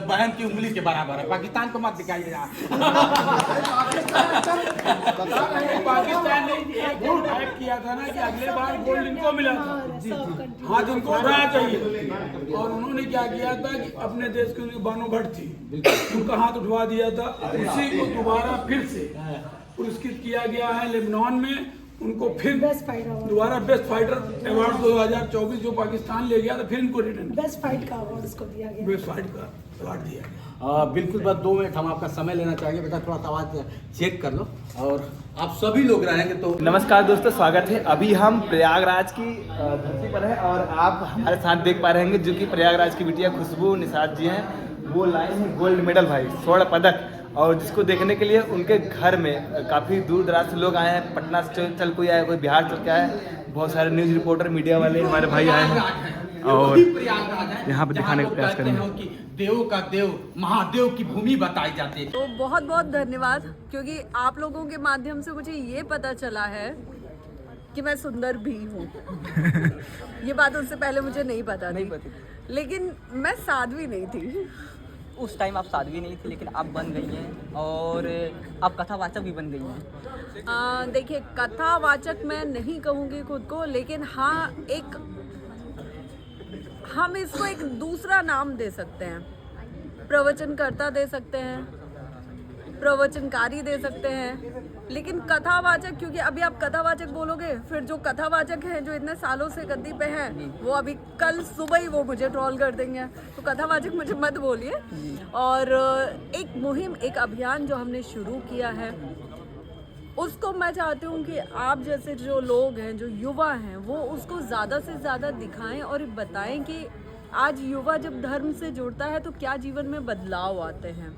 बहन की उंगली के बराबर है। पाकिस्तान को मत दिखाइएगा। पाकिस्तान ने एक किया था ना कि अगले बार गोल्ड इनको मिला था, हाँ जिनको उठाना चाहिए, और उन्होंने क्या किया था कि अपने देश की उनकी बानो भट्ट थी, उनका हाथ उठवा दिया था। उसी को दोबारा फिर से पुरस्कृत किया गया है लेबनान में। उनको फिर दोबारा बेस्ट फाइटर अवार्ड 2024 जो पाकिस्तान ले गया था, फिर इनको रिटर्न बेस्ट फाइट का अवार्ड इसको दिया गया, बेस्ट फाइट का अवार्ड दिया गया। बिल्कुल, बस 2 मिनट हम आपका समय लेना चाहेंगे। बेटा थोड़ा सा आवाज़ चेक कर लो, और आप सभी लोग रहेंगे तो। नमस्कार दोस्तों, स्वागत है। अभी हम प्रयागराज की धरती पर हैं और आप हमारे साथ देख पा रहे हैं जो कि प्रयागराज की बिटिया खुशबू निषाद जी हैं। वो लाए हैं गोल्ड मेडल भाई, स्वर्ण पदक, और जिसको देखने के लिए उनके घर में काफ़ी दूर दराज से लोग आए हैं। पटना से चल कोई आया, कोई बिहार चल के आया, बहुत सारे न्यूज़ रिपोर्टर मीडिया वाले हमारे भाई आए हैं और यहाँ पे दिखाने का प्रयास करेंगे कि देव का देव महादेव की भूमि बताई जाती है। तो बहुत बहुत धन्यवाद, क्योंकि आप लोगों के माध्यम से मुझे ये पता चला है कि मैं सुंदर भी हूँ। ये बात उससे पहले मुझे नहीं पता थी, लेकिन मैं साध्वी नहीं थी। उस टाइम आप साध्वी नहीं थी, लेकिन आप बन गई हैं और आप कथावाचक भी बन गई हैं। देखिए, कथावाचक मैं नहीं कहूँगी खुद को, लेकिन हाँ, हम इसको एक दूसरा नाम दे सकते हैं। प्रवचनकर्ता दे सकते हैं, प्रवचनकारी दे सकते हैं, लेकिन कथावाचक, क्योंकि अभी आप कथावाचक बोलोगे, फिर जो कथावाचक हैं जो इतने सालों से गद्दी पे हैं, वो अभी कल सुबह ही वो मुझे ट्रोल कर देंगे। तो कथावाचक मुझे मत बोलिए। और एक मुहिम, एक अभियान जो हमने शुरू किया है, उसको मैं चाहती हूँ कि आप जैसे जो लोग हैं, जो युवा हैं, वो उसको ज़्यादा से ज़्यादा दिखाएं और बताएं कि आज युवा जब धर्म से जुड़ता है तो क्या जीवन में बदलाव आते हैं।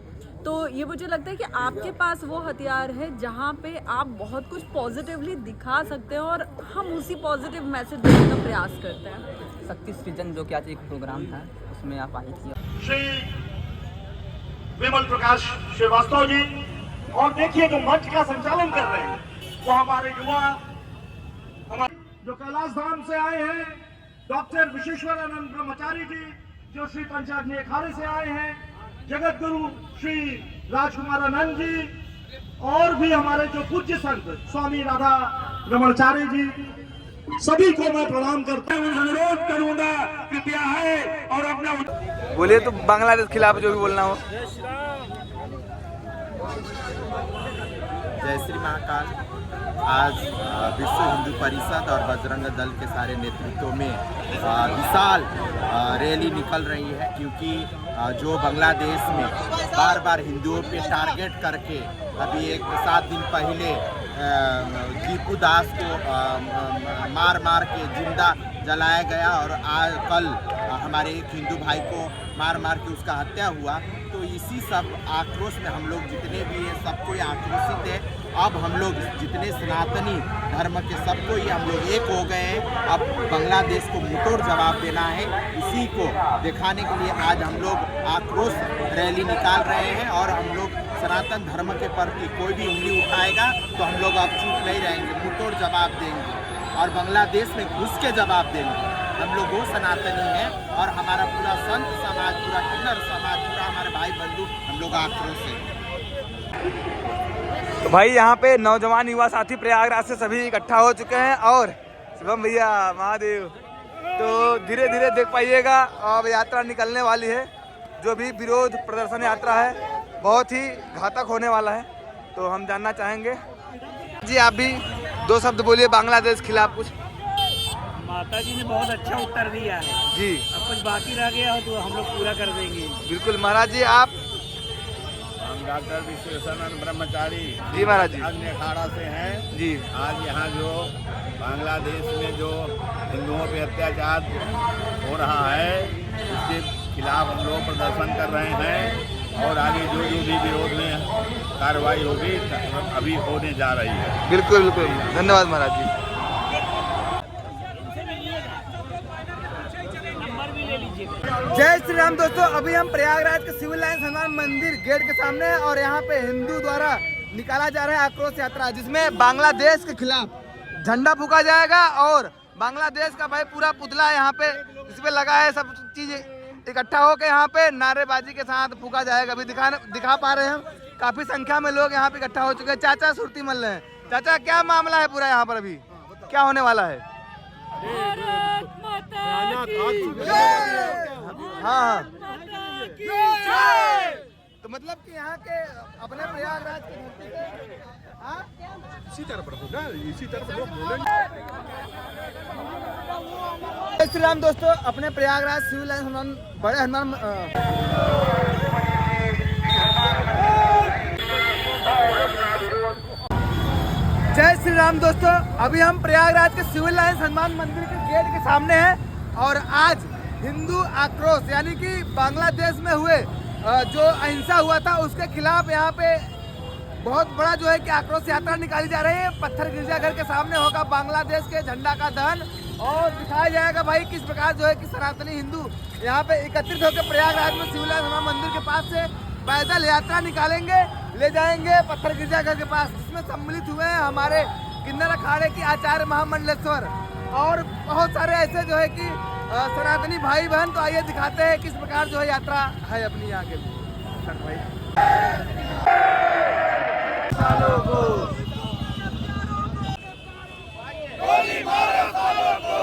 तो ये मुझे लगता है कि आपके पास वो हथियार है जहाँ पे आप बहुत कुछ पॉजिटिवली दिखा सकते हैं, और हम उसी पॉजिटिव मैसेज देने का प्रयास करते हैं। शक्ति सृजन जो कि आज एक प्रोग्राम था, उसमें आप आई थी। श्री विमल प्रकाश श्रीवास्तव जी, और देखिए जो मंच का संचालन कर रहे हैं वो हमारे युवा, हमारे जो कैलाश धाम से आए हैं, डॉक्टर विश्वेश्वरानंद ब्रह्मचारी जी, जो श्री पंचाग्नि अखाड़े से आए हैं, जगत गुरु श्री राजकुमारानंद जी, और भी हमारे जो पूज्य संत स्वामी राधा रमणचारी जी, सभी को मैं प्रणाम करता हूँ। अनुरोध करूंगा कृपया है और अपना बोलिए तो बांग्लादेश के खिलाफ जो भी बोलना हो। जय श्री महाकाल। आज विश्व हिंदू परिषद और बजरंग दल के सारे नेतृत्व में विशाल रैली निकल रही है, क्योंकि जो बांग्लादेश में बार बार हिंदुओं पे टारगेट करके अभी 7 दिन पहले दीपू दास को मार मार के जिंदा जलाया गया, और आज कल हमारे एक हिंदू भाई को मार मार के उसका हत्या हुआ। तो इसी सब आक्रोश में हम लोग जितने भी हैं सबको आक्रोशित है। अब हम लोग जितने सनातनी धर्म के सबको ही हम लोग एक हो गए हैं। अब बांग्लादेश को मुंहतोड़ जवाब देना है। इसी को दिखाने के लिए आज हम लोग आक्रोश रैली निकाल रहे हैं, और हम लोग सनातन धर्म के प्रति कोई भी उंगली उठाएगा तो हम लोग अब चुप नहीं रहेंगे, मुंहतोड़ जवाब देंगे और बांग्लादेश में घुस के जवाब देंगे। हम लोग वो सनातनी हैं, और हमारा पूरा संत समाज, पूरा किन्नर समाज, पूरा हमारे भाई बंधु, हम लोग आक्रोश है। तो भाई यहाँ पे नौजवान युवा साथी प्रयागराज से सभी इकट्ठा हो चुके हैं, और शिवम भैया, महादेव, तो धीरे धीरे देख पाइएगा। अब यात्रा निकलने वाली है, जो भी विरोध प्रदर्शन यात्रा है बहुत ही घातक होने वाला है। तो हम जानना चाहेंगे जी, आप भी 2 शब्द बोलिए बांग्लादेश खिलाफ कुछ। माता जी ने बहुत अच्छा उत्तर दिया है जी, अब कुछ बाकी रह गया हो तो हम लोग पूरा कर देंगे। बिल्कुल महाराज जी। आप? हम डॉक्टर विश्वेश्वरानंद ब्रह्मचारी जी महाराज जी, अग्नि अखाड़ा से हैं जी। आज यहाँ जो बांग्लादेश में जो हिंदुओं पे अत्याचार हो रहा है, उसके खिलाफ हम लोग प्रदर्शन कर रहे हैं, और आगे जो जो भी विरोध में कार्रवाई होगी अभी होने जा रही है। बिल्कुल बिल्कुल, धन्यवाद महाराज जी। जय श्री राम दोस्तों, अभी हम प्रयागराज के सिविल लाइंस हनुमान मंदिर गेट के सामने हैं, और यहाँ पे हिंदू द्वारा निकाला जा रहा है आक्रोश यात्रा, जिसमें बांग्लादेश के खिलाफ झंडा फूका जाएगा, और बांग्लादेश का भाई पूरा पुतला यहाँ पे इस पे लगा है, सब चीज इकट्ठा होकर यहाँ पे नारेबाजी के साथ फूका जाएगा। अभी दिखा पा रहे हैं हम, काफी संख्या में लोग यहाँ पे इकट्ठा हो चुके हैं। चाचा सुरती मल रहे हैं। चाचा क्या मामला है पूरा यहाँ पर, अभी क्या होने वाला है? हाँ तो मतलब कि यहाँ के अपने प्रयागराज की धरती पे इसी तरह होगा, इसी तरह लोग बोलेंगे। जय श्री राम दोस्तों, अपने प्रयागराज सिविल लाइन हनुमान बड़े हनुमान जय श्री राम दोस्तों, अभी हम प्रयागराज के सिविल लाइन हनुमान मंदिर के गेट के सामने हैं और आज हिंदू आक्रोश यानी कि बांग्लादेश में हुए जो अहिंसा हुआ था उसके खिलाफ यहाँ पे बहुत बड़ा जो है कि आक्रोश यात्रा निकाली जा रही है। पत्थर गिरजाघर के सामने होगा बांग्लादेश के झंडा का दहन और दिखाया जाएगा भाई किस प्रकार जो है कि सनातनी हिंदू यहाँ पे एकत्रित होकर प्रयागराज में सिविल लाइन हनुमान मंदिर के पास से पैदल यात्रा निकालेंगे, ले जाएंगे पत्थर गिरजाघर के पास, जिसमें सम्मिलित हुए हैं हमारे किन्नर अखाड़े की आचार्य महामंडलेश्वर और बहुत सारे ऐसे जो है कि सनातनी भाई बहन। तो आइए दिखाते हैं किस प्रकार जो है यात्रा है अपनी यहाँ के भाई। गोली मारो सालों को,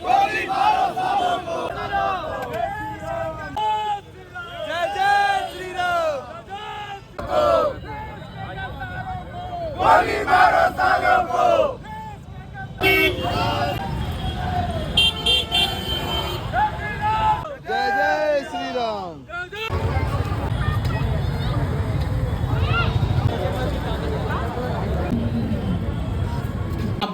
गोली मारो सालों को। जय जय श्री राम। गोली मारो सालों को। जय जय श्री राम।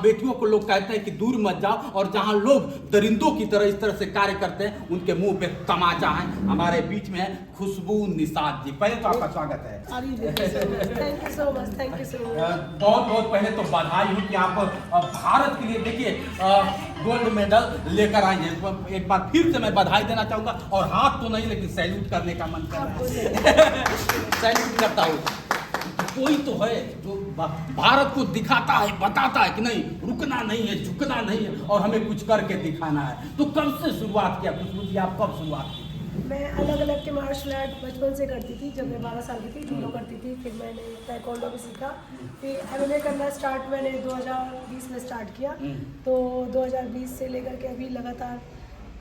बेटियों को लोग कहते हैं कि दूर मत जाओ और जहां लोग दरिंदों की तरह इस तरह से कार्य करते हैं उनके मुंह पे तमाचा है। हमारे बीच में है खुशबू निषाद जी, पहले तो आपका स्वागत है। Thank you so much, thank you so much. बहुत बहुत पहले तो बधाई हो कि आप भारत के लिए देखिए गोल्ड मेडल लेकर आई हैं। एक बार फिर से मैं बधाई देना चाहूंगा और हाथ तो नहीं लेकिन सैल्यूट करने का मन कर रहा है। सैल्यूट करता हूँ। कोई तो है जो भारत को दिखाता है, बताता है कि नहीं रुकना नहीं है, झुकना नहीं है और हमें कुछ करके दिखाना है। तो कब से शुरुआत किया खुशबू जी, आप कब शुरुआत की? मैं अलग अलग के मार्शल आर्ट बचपन से करती थी। जब मैं 12 साल की थी जूडो करती थी, फिर मैंने ताइक्वांडो भी सीखा, फिर MMA करना स्टार्ट मैंने 2020 में स्टार्ट किया। तो 2020 से लेकर के अभी लगातार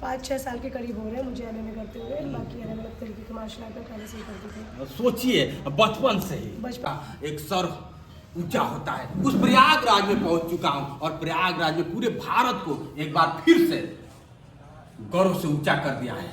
5-6 साल के करीब हो रहे हैं मुझे MMA करते हुए। बाकी अलग अलग तरीके के मार्शल आर्ट पहले से ही करती थी। सोचिए बचपन से ही एक सर ऊंचा होता है। उस प्रयागराज में पहुंच चुका हूं और प्रयागराज में पूरे भारत को एक बार फिर से गौरव से ऊंचा कर दिया है।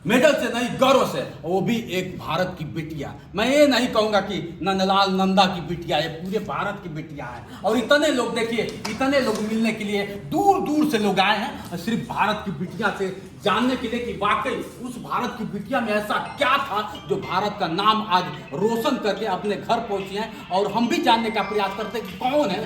मेडल से नहीं, गौरव से, वो भी एक भारत की बेटिया। मैं ये नहीं कहूंगा कि नंदलाल नंदा की बिटिया, ये पूरे भारत की बेटिया है। और इतने लोग देखिए, इतने लोग मिलने के लिए दूर दूर से लोग आए हैं सिर्फ भारत की बिटिया से जानने के लिए कि वाकई उस भारत की बिटिया में ऐसा क्या था जो भारत का नाम आज रोशन करके अपने घर पहुंची हैं। और हम भी जानने का प्रयास करते हैं कि कौन है।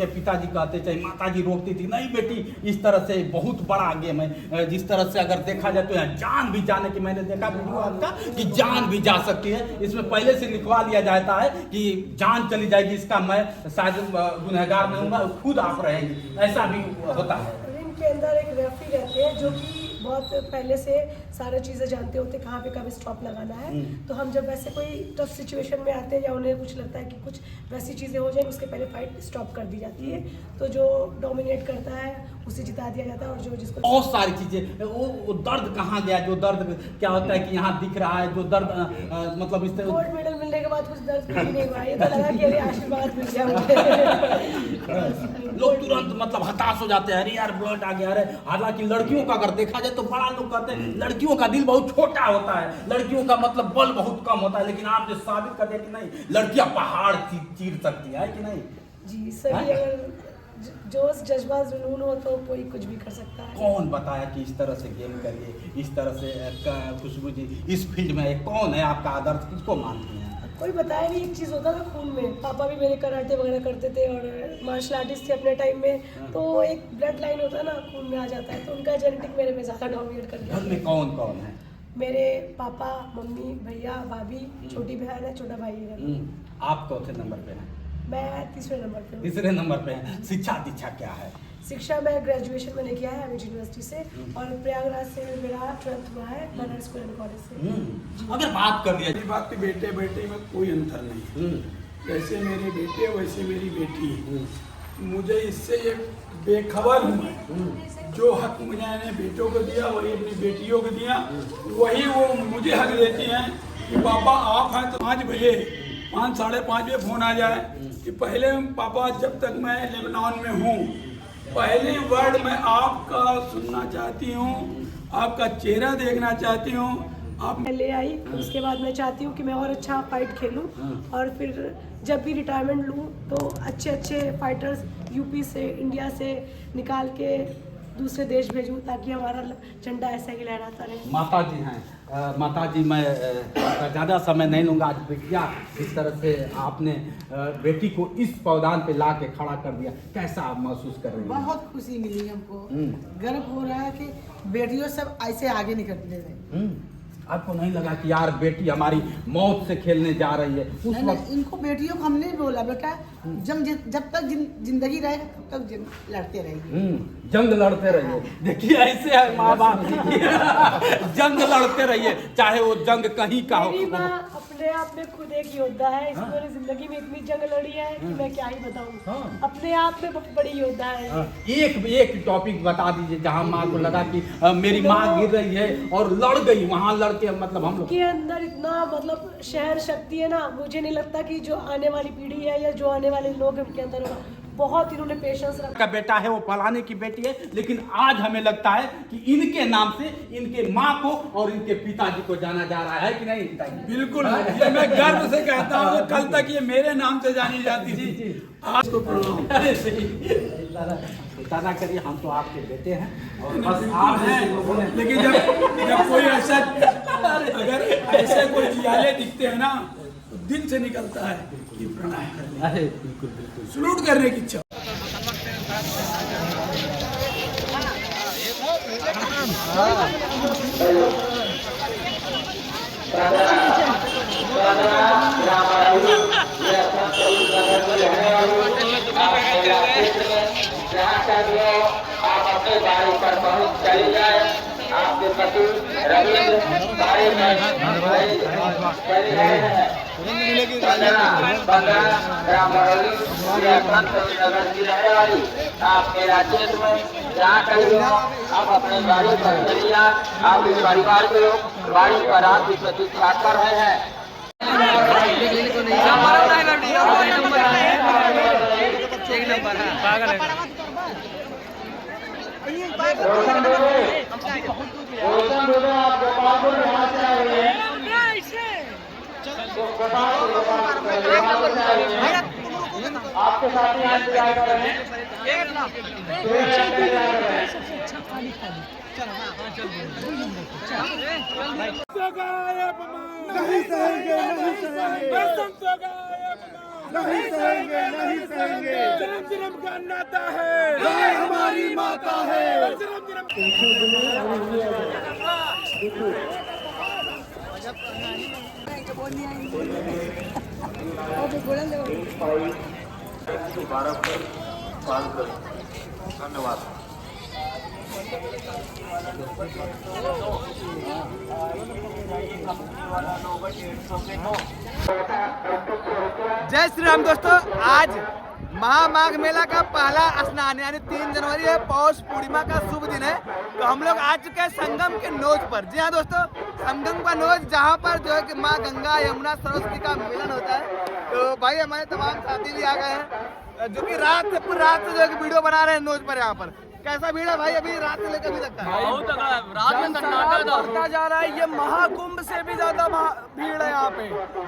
पिताजी कहते चाहे माताजी रोकती थी, नहीं बेटी इस तरह से बहुत बड़ा गेम है। जिस तरह से अगर देखा जाए तो यहाँ जान भी जाने की, मैंने देखा वीडियो आपका कि जान भी जा सकती है। इसमें पहले से लिखवा लिया जाता है कि जान चली जाएगी इसका मैं शायद गुनहगार नहीं हूँगा, खुद आप रहेंगी, ऐसा भी होता है। रिंग के अंदर एक रेफरी रहते हैं जो कि बहुत पहले से सारी चीज़ें जानते होते कहाँ पे कब स्टॉप लगाना है। तो हम जब वैसे कोई टफ सिचुएशन में आते हैं या उन्हें कुछ लगता है कि कुछ वैसी चीज़ें हो जाए, उसके पहले फाइट स्टॉप कर दी जाती है। तो जो डोमिनेट करता है उसे जिता दिया जाता है और जो जिसको बहुत सारी चीजें वो दर्द कहाँ गया, जो दर्द क्या होता है कि यहाँ दिख रहा है जो दर्द मतलब इस तरह गोल्ड मेडल मिलने के बाद कुछ दर्द भी नहीं हुआ। ये तो लगा कि अरे आशीर्वाद मिल गया मुझे। लोग तुरंत मतलब हताश हो जाते हैं, अरे यार ब्लड आ गया। अरे हालांकि लड़कियों का अगर देखा जाए तो बड़ा लोग कहते हैं लड़कियों का दिल बहुत छोटा होता है, लड़कियों का मतलब बल बहुत कम होता है। लेकिन आप जो साबित कर दिया कि नहीं, लड़कियां पहाड़ चीर सकती है कि नहीं? जी सही। अगर जोश जज्बा जुनून हो तो कोई कुछ भी कर सकता है। कौन बताया कि इस तरह से गेम करिए, इस तरह से खुशबू जी इस फील्ड में कौन है आपका आदर्श, किसको मानती हैं? कोई बताया नहीं। एक चीज़ होता था खून में, पापा भी मेरे कराटे वगैरह करते थे और मार्शल आर्टिस्ट थे अपने टाइम में। तो एक ब्लड लाइन होता है ना, खून में आ जाता है, तो उनका जेनेटिक मेरे में ज़्यादा डोमिनेट कर गया। घर में कौन कौन है? मेरे पापा, मम्मी, भैया, भाभी, छोटी बहन है, छोटा भाई है। आप चौथे नंबर पे हैं? मैं तीसरे नंबर पे हूँ। तीसरे नंबर पे हैं। शिक्षा दीक्षा क्या है? शिक्षा में ग्रेजुएशन मैंने किया है एमएच यूनिवर्सिटी से, और प्रयागराज से मेरा 12th हुआ है बनर स्कूल एंड कॉलेज से। अगर बात कर दिया मेरी बात बेटे बेटे में कोई अंतर नहीं, जैसे मेरे बेटे वैसे मेरी बेटी है। मुझे इससे ये बेखबर हूँ मैं, जो हक मैंने बेटों को दिया वही अपनी बेटियों को दिया, वही वो मुझे हक देती हैं कि पापा आप हैं तो 5 बजे 5 साढ़े 5 बजे फोन आ जाए कि पहले पापा जब तक मैं लेबनान में हूँ पहले वर्ड मैं आपका सुनना चाहती हूँ, आपका चेहरा देखना चाहती हूँ। आप मैं ले आई, उसके बाद मैं चाहती हूँ कि मैं और अच्छा फाइट खेलूँ, और फिर जब भी रिटायरमेंट लूँ तो अच्छे अच्छे फाइटर्स यूपी से इंडिया से निकाल के दूसरे देश भेजूँ, ताकि हमारा झंडा ऐसा ही लहराता रहे। माता जी हैं, माता जी मैं ज़्यादा समय नहीं लूँगा। आज बेटिया इस तरह से आपने बेटी को इस पौधान पे ला के खड़ा कर दिया, कैसा आप महसूस कर रही हैं? बहुत खुशी मिली हमको, गर्व हो रहा है कि बेटियों सब ऐसे आगे निकलते रहे। आपको नहीं लगा कि यार बेटी हमारी मौत से खेलने जा रही है? उस वक्त इनको बेटियों को हमने बोला बेटा जब तक जिंदगी रहेगा तब तक लड़ते रहिए, जंग लड़ते रहिए। देखिए ऐसे है माँ बाप जंग लड़ते रहिए, चाहे वो जंग कहीं का हो। मेरी माँ अपने आप में खुद एक योद्धा है, इसने मेरी जिंदगी में इतनी जंग लड़ी है कि मैं क्या ही बताऊं। अपने आप में बड़ी योद्धा है। एक टॉपिक बता दीजिए जहाँ माँ को लगा कि मेरी माँ गिर रही है और लड़ गई, वहाँ लड़ के मतलब हम लोग के अंदर इतना मतलब शहर शक्ति है ना, मुझे नहीं लगता कि जो आने वाली पीढ़ी है या जो आने वाले लोग हैं उनके अंदर होगा। बहुत इन्होंने पेशेंस रखा। का बेटा है वो पलाने की बेटी है, लेकिन आज हमें लगता है कि इनके नाम से इनके माँ को और इनके पिताजी को जाना जा रहा है कि नहीं? बिल्कुल, ये मैं गर्व से कहता हूँ, कल तक ये मेरे नाम से जानी जाती थी। आज तो ना करिए, हम तो आपके बेटे हैं और बस आप हैं। लेकिन जब कोई ऐसा अगर ऐसे कोई जियाले दिखते हैं ना तो दिल से निकलता है कि प्रणाम करने, अरे बिल्कुल बिल्कुल सलूट करने की इच्छा। आप अपने बारी पर पहुंच चले जाए। आपके पति रविंद्र बारी में चले गए हैं। 15 ग्राम बरौली नगर की रहने वाली आपके राज्य में जहाँ कहीं आप अपने बारी पर चले जाए। आप इस परिवार के लोग बारी पर आपकी प्रतीक्षा कर रहे हैं। रोशन दोनों आप गोपालपुर यहाँ से आ रहे हैं। आपके साथ ही यहाँ से आ रहे हैं। नहीं सहेंगे, नहीं सहेंगे, नहीं सहेंगे, नहीं सहेंगे। जन्म जन्म का नाता है, गाय हमारी माता है। जन्म जन्म धन्यवाद। जय श्री राम दोस्तों, आज महामाघ मेला का पहला स्नान यानी 3 जनवरी है, पौष पूर्णिमा का शुभ दिन है। तो हम लोग आ चुके हैं संगम के नोज पर। जी हाँ दोस्तों, संगम का नोज जहाँ पर जो है कि माँ गंगा यमुना सरस्वती का मिलन होता है। तो भाई हमारे तमाम साथी भी आ गए हैं जो कि रात से जो है कि वीडियो बना रहे हैं नोज पर। यहाँ पर कैसा भीड़ है भाई? अभी रात से लेकर अभी तक रात में बढ़ता जा रहा है। ये महाकुंभ से भी ज्यादा भीड़ है यहाँ पे।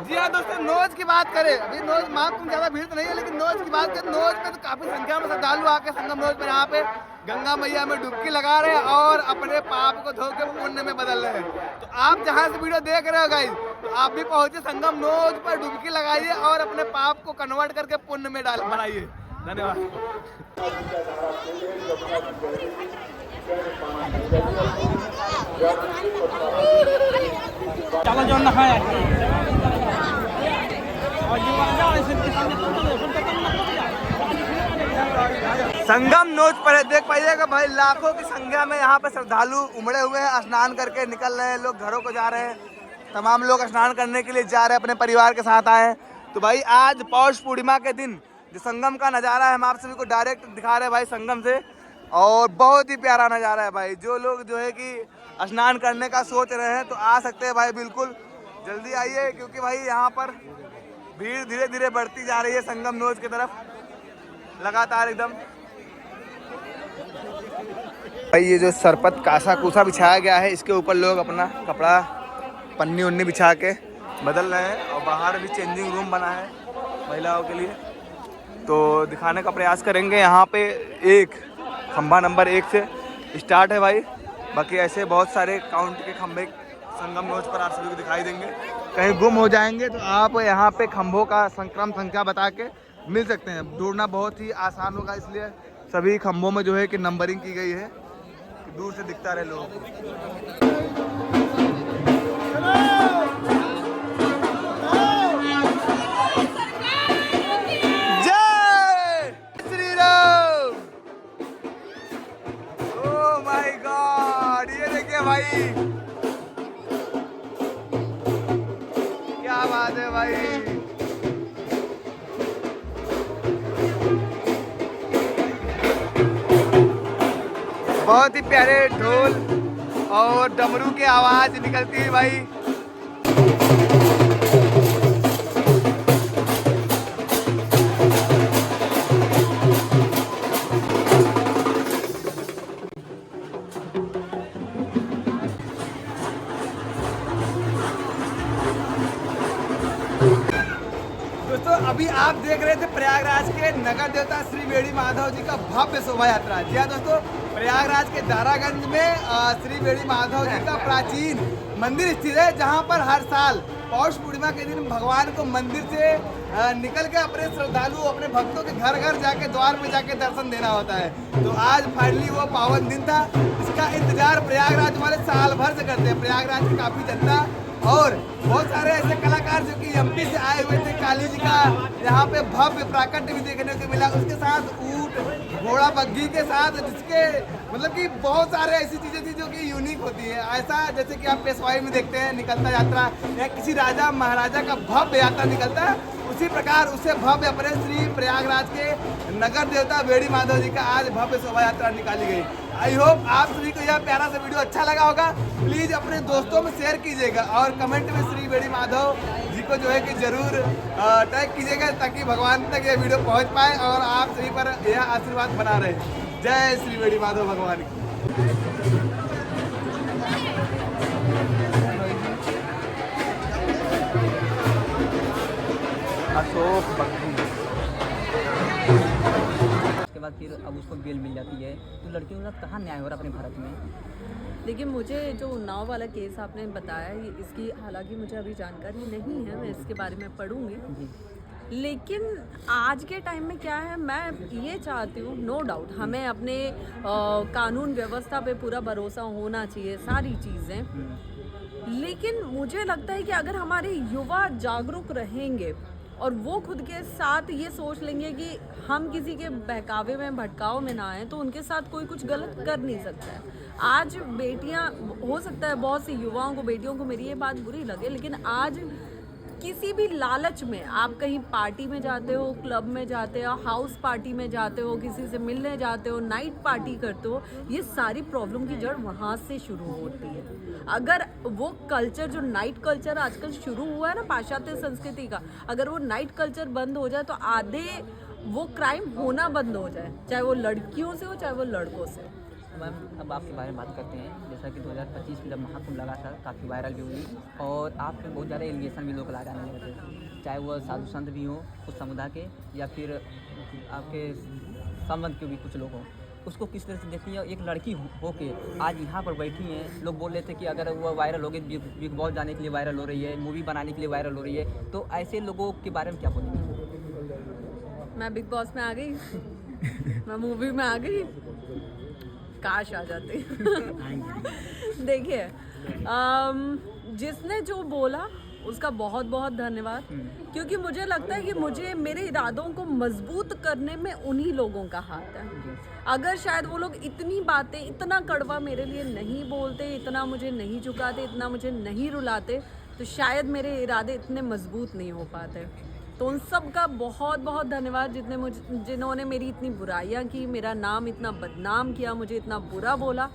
जी हाँ दोस्तों, नोज की बात करें, अभी नोज महाकुंभ ज्यादा भीड़ तो नहीं है, लेकिन नोज की बात करें, नोज पे तो काफी संख्या में श्रद्धालु आके संगम नोज पे यहाँ पे गंगा मैया में डुबकी लगा रहे हैं और अपने पाप को धो के पुण्य में बदल रहे हैं। तो आप जहाँ से वीडियो देख रहे हो गाइस, तो आप भी पहुंचे संगम नोज पर, डुबकी लगाइए और अपने पाप को कन्वर्ट करके पुण्य में बनाइए। धन्यवाद। चलो जो नहाया संगम नोच पर देख पाइएगा भाई, लाखों की संख्या में यहाँ पे श्रद्धालु उमड़े हुए हैं। स्नान करके निकल रहे हैं, लोग घरों को जा रहे हैं। तमाम लोग स्नान करने के लिए जा रहे हैं, अपने परिवार के साथ आए हैं। तो भाई आज पौष पूर्णिमा के दिन जो संगम का नज़ारा है, हम आप सभी को डायरेक्ट दिखा रहे हैं भाई संगम से, और बहुत ही प्यारा नज़ारा है भाई। जो लोग जो है कि स्नान करने का सोच रहे हैं तो आ सकते हैं भाई, बिल्कुल जल्दी आइए, क्योंकि भाई यहाँ पर भीड़ धीरे धीरे बढ़ती जा रही है संगम नोच की तरफ, लगातार एकदम। भाई ये जो सरपत कासा कूसा बिछाया गया है, इसके ऊपर लोग अपना कपड़ा पन्नी उन्नी बिछा के बदल रहे हैं, और बाहर भी चेंजिंग रूम बना है महिलाओं के लिए। तो दिखाने का प्रयास करेंगे। यहाँ पे एक खंभा नंबर 1 से स्टार्ट है भाई, बाकी ऐसे बहुत सारे काउंट के खंभे संगम नोच पर आप सभी को दिखाई देंगे। कहीं गुम हो जाएंगे तो आप यहाँ पे खंभों का क्रम संख्या बता के मिल सकते हैं। ढूंढना बहुत ही आसान होगा, इसलिए सभी खंभों में जो है कि नंबरिंग की गई है कि दूर से दिखता रहे लोगों को। जय Shri Ram. Oh my God, ये देखिए भाई, क्या बात है भाई। बहुत ही प्यारे ढोल और डमरू की आवाज निकलती है भाई। दोस्तों अभी आप देख रहे थे प्रयागराज के नगर देवता श्री बेड़ी माधव जी का भव्य शोभा यात्रा। जी हाँ दोस्तों, प्रयागराज के दारागंज में श्री बेड़ी माधव जी का प्राचीन मंदिर स्थित है, जहाँ पर हर साल पौष पूर्णिमा के दिन भगवान को मंदिर से निकल के अपने श्रद्धालु अपने भक्तों के घर घर जाके द्वार पे जाके दर्शन देना होता है। तो आज फाइनली वो पावन दिन था। इसका इंतजार प्रयागराज वाले साल भर से करते हैं। प्रयागराज की काफी जनता और बहुत सारे ऐसे कलाकार जो कि एमपी से आए हुए थे। काली जी का यहाँ पे भव्य प्राकट्य भी देखने को मिला, उसके साथ ऊंट घोड़ा बग्घी के साथ, जिसके मतलब कि बहुत सारे ऐसी चीजें थी जो कि यूनिक होती है। ऐसा जैसे कि आप पेशवाई में देखते हैं निकलता यात्रा, या किसी राजा महाराजा का भव्य यात्रा निकलता है, उसी प्रकार उससे भव्य अपने श्री प्रयागराज के नगर देवता बेड़ी माधव जी का आज भव्य शोभा यात्रा निकाली गई। आई होप आप सभी को यह प्यारा सा वीडियो अच्छा लगा होगा। प्लीज़ अपने दोस्तों में शेयर कीजिएगा और कमेंट में श्री बेड़ी माधव जी को जो है कि जरूर टैग कीजिएगा, ताकि भगवान तक ये वीडियो पहुंच पाए और आप सभी पर यह आशीर्वाद बना रहे। जय श्री बेड़ी माधव भगवान की। अशोक बग्घी उसके बाद फिर अब उसको बेल मिल जाती है, तो लड़कियों के साथ कहाँ न्याय हो रहा अपने भारत में। देखिए, मुझे जो उन्नाव वाला केस आपने बताया, इसकी हालांकि मुझे अभी जानकारी नहीं है, मैं इसके बारे में पढ़ूंगी। लेकिन आज के टाइम में क्या है, मैं ये चाहती हूँ, नो डाउट हमें अपने कानून व्यवस्था पे पूरा भरोसा होना चाहिए, सारी चीज़ें। लेकिन मुझे लगता है कि अगर हमारे युवा जागरूक रहेंगे और वो खुद के साथ ये सोच लेंगे कि हम किसी के बहकावे में भटकाव में ना आए, तो उनके साथ कोई कुछ गलत कर नहीं सकता है। आज बेटियां, हो सकता है बहुत सी युवाओं को, बेटियों को मेरी ये बात बुरी लगे, लेकिन आज किसी भी लालच में आप कहीं पार्टी में जाते हो, क्लब में जाते हो, हाउस पार्टी में जाते हो, किसी से मिलने जाते हो, नाइट पार्टी करते हो, ये सारी प्रॉब्लम की जड़ वहाँ से शुरू होती है। अगर वो कल्चर, जो नाइट कल्चर आजकल शुरू हुआ है ना पाश्चात्य संस्कृति का, अगर वो नाइट कल्चर बंद हो जाए तो आधे वो क्राइम होना बंद हो जाए, चाहे वो लड़कियों से हो चाहे वो लड़कों से। मैम अब आपके बारे में बात करते हैं। जैसा कि 2025 में जब महाकुंभ लगा था, काफ़ी वायरल भी हुई, और आप पे बहुत ज़्यादा एलिगेशन भी लोग लगाने लगे थे, चाहे वह साधु संत भी हों उस समुदाय के, या फिर आपके संबंध के भी कुछ लोग हों। उसको किस तरह से देखिए, एक लड़की होके आज यहाँ पर बैठी हैं, लोग बोल रहे थे कि अगर वो वायरल हो गई, बिग बॉस जाने के लिए वायरल हो रही है, मूवी बनाने के लिए वायरल हो रही है, तो ऐसे लोगों के बारे में क्या बोलेंगे? मैं बिग बॉस में आ गई मैं मूवी में आ गई, काश आ जाती। देखिए, जिसने जो बोला उसका बहुत बहुत धन्यवाद, क्योंकि मुझे लगता है कि मुझे मेरे इरादों को मजबूत करने में उन्हीं लोगों का हाथ है। अगर शायद वो लोग इतनी बातें, इतना कड़वा मेरे लिए नहीं बोलते, इतना मुझे नहीं झुकाते, इतना मुझे नहीं रुलाते, तो शायद मेरे इरादे इतने मजबूत नहीं हो पाते। तो उन सब का बहुत बहुत धन्यवाद जिन्होंने मेरी इतनी बुराइयां की, मेरा नाम इतना बदनाम किया, मुझे इतना बुरा बोला।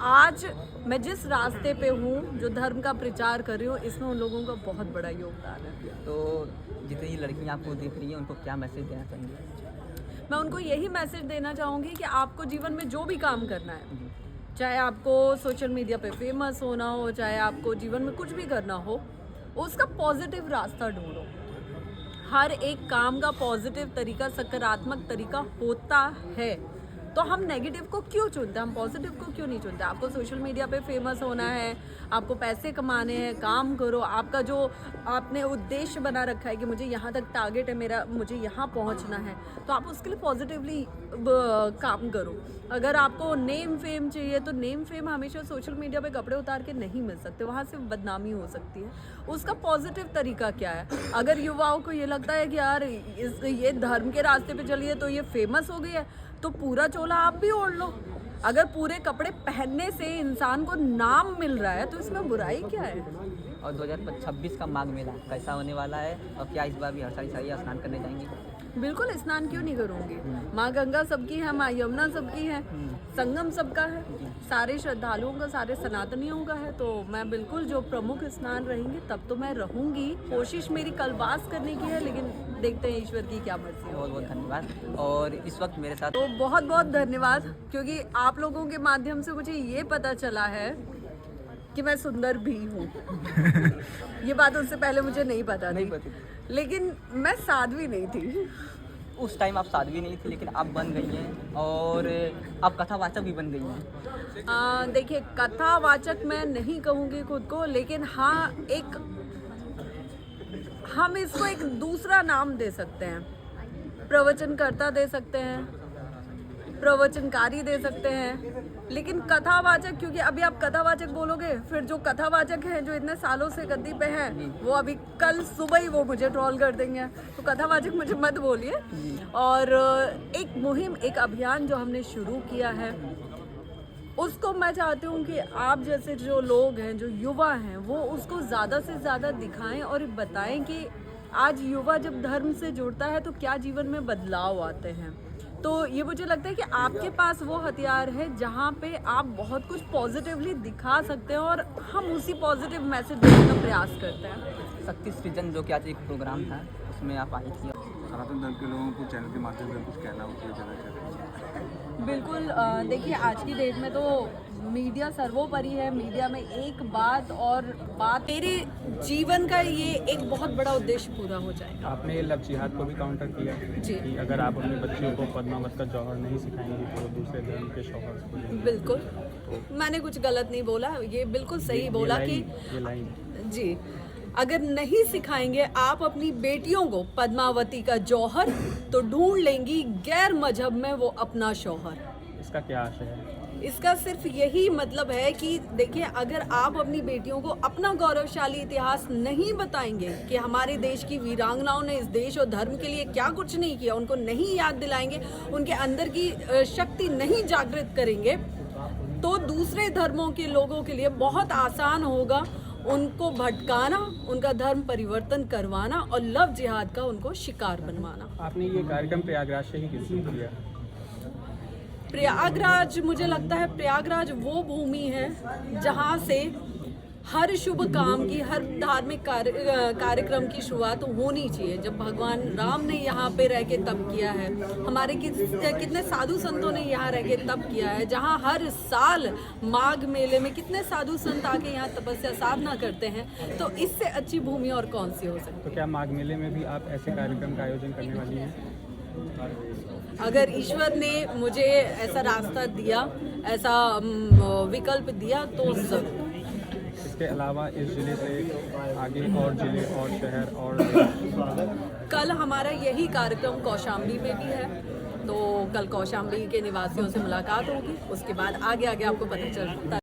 आज मैं जिस रास्ते पे हूँ, जो धर्म का प्रचार कर रही हूँ, इसमें उन लोगों का बहुत बड़ा योगदान है। तो जितनी लड़कियाँ आपको देख रही हैं उनको क्या मैसेज देना चाहेंगे? मैं उनको यही मैसेज देना चाहूँगी कि आपको जीवन में जो भी काम करना है, चाहे आपको सोशल मीडिया पे फेमस होना हो, चाहे आपको जीवन में कुछ भी करना हो, उसका पॉजिटिव रास्ता ढूंढो। हर एक काम का पॉजिटिव तरीका, सकारात्मक तरीका होता है। तो हम नेगेटिव को क्यों चुनते हैं, हम पॉजिटिव को क्यों नहीं चुनते? आपको सोशल मीडिया पे फेमस होना है, आपको पैसे कमाने हैं, काम करो। आपका जो आपने उद्देश्य बना रखा है कि मुझे यहाँ तक टारगेट है मेरा, मुझे यहाँ पहुँचना है, तो आप उसके लिए पॉजिटिवली काम करो। अगर आपको नेम फेम चाहिए तो नेम फेम हमेशा सोशल मीडिया पे कपड़े उतार के नहीं मिल सकते, वहाँ से बदनामी हो सकती है। उसका पॉजिटिव तरीका क्या है? अगर युवाओं को ये लगता है कि यार ये धर्म के रास्ते पे चलिए तो ये फेमस हो गई है, तो पूरा चोला आप भी ओढ़ लो। अगर पूरे कपड़े पहनने से इंसान को नाम मिल रहा है तो इसमें बुराई क्या है? और 2026 का माघ मेला कैसा होने वाला है, और क्या इस बार भी हर साल स्नान करने जाएंगी? बिल्कुल, स्नान क्यों नहीं करूँगी। माँ गंगा सबकी है, माँ यमुना सबकी है, संगम सबका है, सारे श्रद्धालुओं का, सारे सनातनियों का है। तो मैं बिल्कुल, जो प्रमुख स्नान रहेंगे तब तो मैं रहूँगी। कोशिश मेरी कलवास करने की है, लेकिन देखते हैं ईश्वर की क्या मर्जी है। बहुत बहुत धन्यवाद। और इस वक्त मेरे साथ तो बहुत बहुत धन्यवाद, क्योंकि आप लोगों के माध्यम से मुझे ये पता चला है कि मैं सुंदर भी हूँ। ये बात उससे पहले मुझे नहीं पता थी, लेकिन मैं साध्वी नहीं थी। उस टाइम आप साध्वी नहीं थी, लेकिन आप बन गई हैं, और आप कथावाचक भी बन गई हैं। देखिए, कथावाचक मैं नहीं कहूँगी खुद को, लेकिन हाँ, हम इसको एक दूसरा नाम दे सकते हैं। प्रवचनकर्ता दे सकते हैं, प्रवचनकारी दे सकते हैं, लेकिन कथावाचक, क्योंकि अभी आप कथावाचक बोलोगे, फिर जो कथावाचक हैं, जो इतने सालों से गद्दी पे हैं, वो अभी कल सुबह ही वो मुझे ट्रोल कर देंगे। तो कथावाचक मुझे मत बोलिए। और एक मुहिम, एक अभियान जो हमने शुरू किया है, उसको मैं चाहती हूँ कि आप जैसे जो लोग हैं, जो युवा हैं, वो उसको ज़्यादा से ज़्यादा दिखाएं और बताएं कि आज युवा जब धर्म से जुड़ता है तो क्या जीवन में बदलाव आते हैं। तो ये मुझे लगता है कि आपके पास वो हथियार है जहाँ पे आप बहुत कुछ पॉजिटिवली दिखा सकते हैं, और हम उसी पॉजिटिव मैसेज देने का प्रयास करते हैं। शक्ति सृजन जो कि आज एक प्रोग्राम था, उसमें आप आई थी। सनातन धर्म के लोगों को चैनल के माध्यम से कुछ कहना चाहिए? बिल्कुल, देखिए, आज की डेट में तो मीडिया सर्वोपरि है। मीडिया में एक बात और बात, तेरे जीवन का ये एक बहुत बड़ा उद्देश्य पूरा हो जाएगा। आपने लव जिहाद को भी काउंटर किया जी, कि अगर आप अपने बच्चियों को पद्मावत का जौहर नहीं सिखाएंगे तो दूसरे धर्म के शौहर को। बिल्कुल, मैंने कुछ गलत नहीं बोला, ये बिल्कुल सही बोला कि ये लाइन जी, अगर नहीं सिखाएंगे आप अपनी बेटियों को पद्मावती का जौहर, तो ढूंढ लेंगी गैर मजहब में वो अपना शौहर। इसका क्या आशय है? इसका सिर्फ यही मतलब है कि देखिए, अगर आप अपनी बेटियों को अपना गौरवशाली इतिहास नहीं बताएंगे कि हमारे देश की वीरांगनाओं ने इस देश और धर्म के लिए क्या कुछ नहीं किया, उनको नहीं याद दिलाएंगे, उनके अंदर की शक्ति नहीं जागृत करेंगे, तो दूसरे धर्मों के लोगों के लिए बहुत आसान होगा उनको भटकाना, उनका धर्म परिवर्तन करवाना और लव जिहाद का उनको शिकार बनवाना। आपने ये कार्यक्रम प्रयागराज से ही क्यों किया? प्रयागराज, मुझे लगता है प्रयागराज वो भूमि है जहाँ से हर शुभ काम की, हर धार्मिक कार्यक्रम की शुरुआत होनी चाहिए। जब भगवान राम ने यहाँ पे रह के तप किया है, हमारे कितने साधु संतों ने यहाँ रह के तप किया है, जहाँ हर साल माघ मेले में कितने साधु संत आके यहाँ तपस्या साधना करते हैं, तो इससे अच्छी भूमि और कौन सी हो सकती है। तो क्या माघ मेले में भी आप ऐसे कार्यक्रम का आयोजन करने वाली हैं? अगर ईश्वर ने मुझे ऐसा रास्ता दिया, ऐसा विकल्प दिया, तो जरूर। इसके अलावा इस जिले से आगे और जिले और शहर और कल हमारा यही कार्यक्रम कौशाम्बी में भी है, तो कल कौशाम्बी के निवासियों से मुलाकात होगी, उसके बाद आगे आगे आपको पता चलता है।